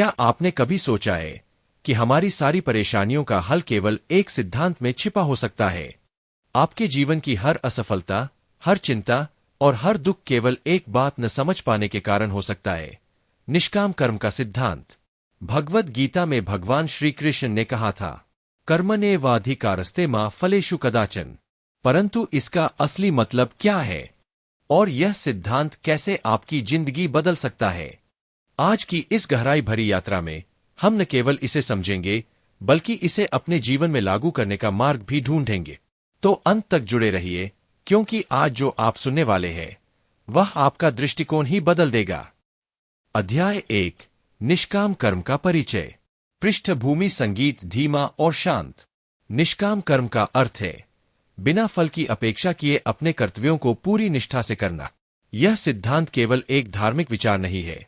क्या आपने कभी सोचा है कि हमारी सारी परेशानियों का हल केवल एक सिद्धांत में छिपा हो सकता है? आपके जीवन की हर असफलता, हर चिंता और हर दुख केवल एक बात न समझ पाने के कारण हो सकता है, निष्काम कर्म का सिद्धांत। भगवद गीता में भगवान श्री कृष्ण ने कहा था, कर्मण्येवाधिकारस्ते मा फलेषु कदाचन। परंतु इसका असली मतलब क्या है और यह सिद्धांत कैसे आपकी जिंदगी बदल सकता है? आज की इस गहराई भरी यात्रा में हम न केवल इसे समझेंगे बल्कि इसे अपने जीवन में लागू करने का मार्ग भी ढूंढेंगे। तो अंत तक जुड़े रहिए, क्योंकि आज जो आप सुनने वाले हैं वह आपका दृष्टिकोण ही बदल देगा। अध्याय 1, निष्काम कर्म का परिचय। पृष्ठभूमि संगीत धीमा और शांत। निष्काम कर्म का अर्थ है बिना फल की अपेक्षा किए अपने कर्तव्यों को पूरी निष्ठा से करना। यह सिद्धांत केवल एक धार्मिक विचार नहीं है,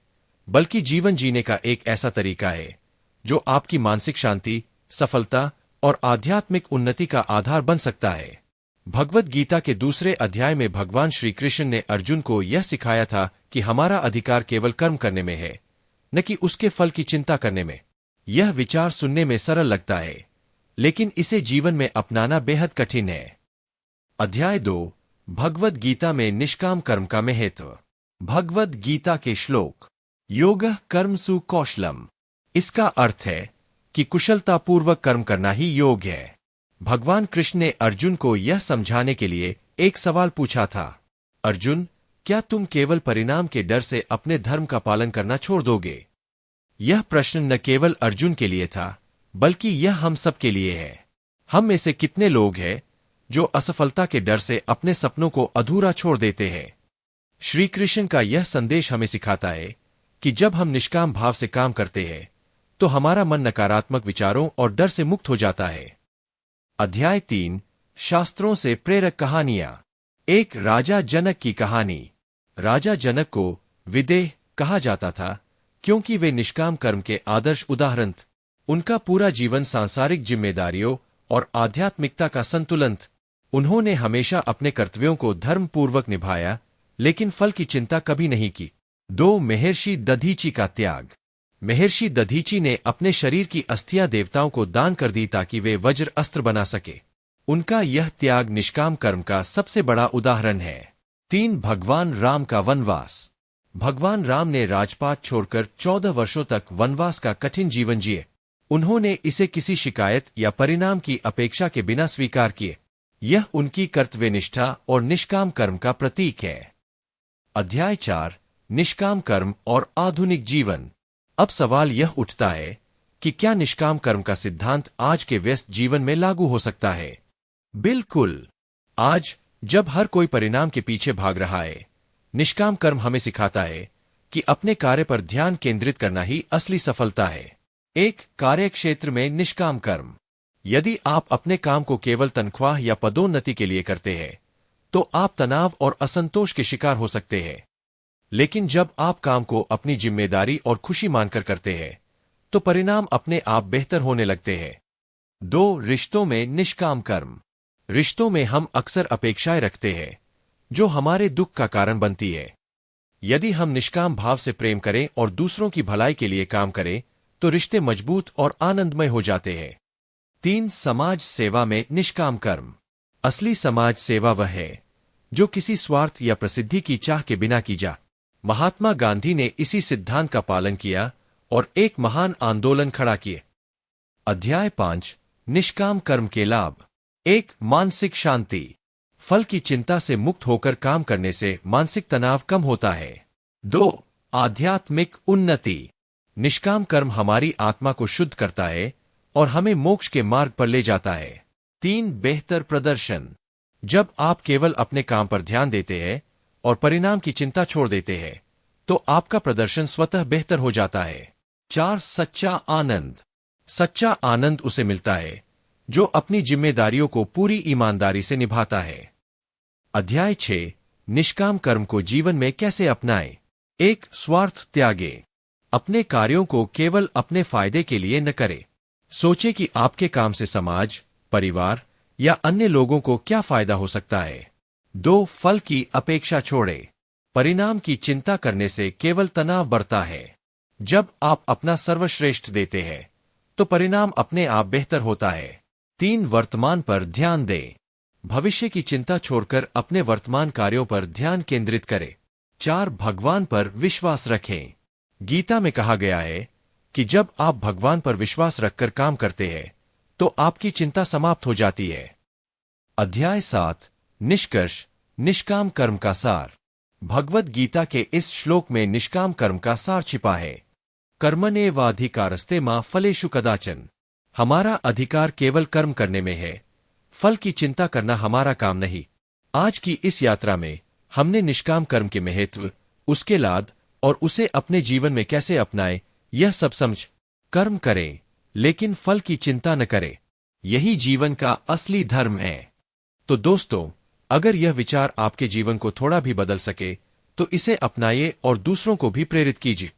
बल्कि जीवन जीने का एक ऐसा तरीका है जो आपकी मानसिक शांति, सफलता और आध्यात्मिक उन्नति का आधार बन सकता है। भगवद गीता के दूसरे अध्याय में भगवान श्री कृष्ण ने अर्जुन को यह सिखाया था कि हमारा अधिकार केवल कर्म करने में है, न कि उसके फल की चिंता करने में। यह विचार सुनने में सरल लगता है, लेकिन इसे जीवन में अपनाना बेहद कठिन है। अध्याय 2, भगवद गीता में निष्काम कर्म का महत्व। भगवद गीता के श्लोक। योगः कर्मसु कौशलम। इसका अर्थ है कि कुशलतापूर्वक कर्म करना ही योग है। भगवान कृष्ण ने अर्जुन को यह समझाने के लिए एक सवाल पूछा था, अर्जुन, क्या तुम केवल परिणाम के डर से अपने धर्म का पालन करना छोड़ दोगे? यह प्रश्न न केवल अर्जुन के लिए था, बल्कि यह हम सब के लिए है। हम में से कितने लोग हैं जो असफलता के डर से अपने सपनों को अधूरा छोड़ देते हैं? श्री कृष्ण का यह संदेश हमें सिखाता है कि जब हम निष्काम भाव से काम करते हैं तो हमारा मन नकारात्मक विचारों और डर से मुक्त हो जाता है। अध्याय 3, शास्त्रों से प्रेरक कहानियां। एक राजा जनक की कहानी। राजा जनक को विदेह कहा जाता था क्योंकि वे निष्काम कर्म के आदर्श उदाहरण थे। उनका पूरा जीवन सांसारिक जिम्मेदारियों और आध्यात्मिकता का संतुलन था। उन्होंने हमेशा अपने कर्तव्यों को धर्मपूर्वक निभाया, लेकिन फल की चिंता कभी नहीं की। 2 महर्षि दधीची का त्याग। महर्षि दधीची ने अपने शरीर की अस्थियां देवताओं को दान कर दी ताकि वे वज्र अस्त्र बना सके। उनका यह त्याग निष्काम कर्म का सबसे बड़ा उदाहरण है। 3 भगवान राम का वनवास। भगवान राम ने राजपाट छोड़कर 14 वर्षों तक वनवास का कठिन जीवन जिए। उन्होंने इसे किसी शिकायत या परिणाम की अपेक्षा के बिना स्वीकार किए। यह उनकी कर्तव्यनिष्ठा और निष्काम कर्म का प्रतीक है। अध्याय 4, निष्काम कर्म और आधुनिक जीवन। अब सवाल यह उठता है कि क्या निष्काम कर्म का सिद्धांत आज के व्यस्त जीवन में लागू हो सकता है? बिल्कुल। आज जब हर कोई परिणाम के पीछे भाग रहा है, निष्काम कर्म हमें सिखाता है कि अपने कार्य पर ध्यान केंद्रित करना ही असली सफलता है। एक कार्यक्षेत्र में निष्काम कर्म। यदि आप अपने काम को केवल तनख्वाह या पदोन्नति के लिए करते हैं, तो आप तनाव और असंतोष के शिकार हो सकते हैं। लेकिन जब आप काम को अपनी जिम्मेदारी और खुशी मानकर करते हैं, तो परिणाम अपने आप बेहतर होने लगते हैं। 2 रिश्तों में निष्काम कर्म। रिश्तों में हम अक्सर अपेक्षाएं रखते हैं जो हमारे दुख का कारण बनती है। यदि हम निष्काम भाव से प्रेम करें और दूसरों की भलाई के लिए काम करें, तो रिश्ते मजबूत और आनंदमय हो जाते हैं। 3 समाज सेवा में निष्काम कर्म। असली समाज सेवा वह है जो किसी स्वार्थ या प्रसिद्धि की चाह के बिना की जा। महात्मा गांधी ने इसी सिद्धांत का पालन किया और एक महान आंदोलन खड़ा किए। अध्याय 5, निष्काम कर्म के लाभ। 1 मानसिक शांति। फल की चिंता से मुक्त होकर काम करने से मानसिक तनाव कम होता है। 2 आध्यात्मिक उन्नति। निष्काम कर्म हमारी आत्मा को शुद्ध करता है और हमें मोक्ष के मार्ग पर ले जाता है। 3 बेहतर प्रदर्शन। जब आप केवल अपने काम पर ध्यान देते हैं और परिणाम की चिंता छोड़ देते हैं, तो आपका प्रदर्शन स्वतः बेहतर हो जाता है। 4 सच्चा आनंद। सच्चा आनंद उसे मिलता है जो अपनी जिम्मेदारियों को पूरी ईमानदारी से निभाता है। अध्याय 6, निष्काम कर्म को जीवन में कैसे अपनाएं। 1 स्वार्थ त्यागे। अपने कार्यों को केवल अपने फायदे के लिए न करें। सोचे कि आपके काम से समाज, परिवार या अन्य लोगों को क्या फायदा हो सकता है। 2 फल की अपेक्षा छोड़े। परिणाम की चिंता करने से केवल तनाव बढ़ता है। जब आप अपना सर्वश्रेष्ठ देते हैं तो परिणाम अपने आप बेहतर होता है। 3. वर्तमान पर ध्यान दें। भविष्य की चिंता छोड़कर अपने वर्तमान कार्यों पर ध्यान केंद्रित करें। 4. भगवान पर विश्वास रखें। गीता में कहा गया है कि जब आप भगवान पर विश्वास रखकर काम करते हैं तो आपकी चिंता समाप्त हो जाती है। अध्याय 7 निष्कर्ष निष्काम कर्म का सार। भगवद गीता के इस श्लोक में निष्काम कर्म का सार छिपा है। कर्मण्येवाधिकारस्ते मा फलेषु कदाचन। हमारा अधिकार केवल कर्म करने में है, फल की चिंता करना हमारा काम नहीं। आज की इस यात्रा में हमने निष्काम कर्म के महत्व, उसके लाभ और उसे अपने जीवन में कैसे अपनाएं, यह सब समझ। कर्म करें लेकिन फल की चिंता न करें, यही जीवन का असली धर्म है। तो दोस्तों, अगर यह विचार आपके जीवन को थोड़ा भी बदल सके तो इसे अपनाइए और दूसरों को भी प्रेरित कीजिए।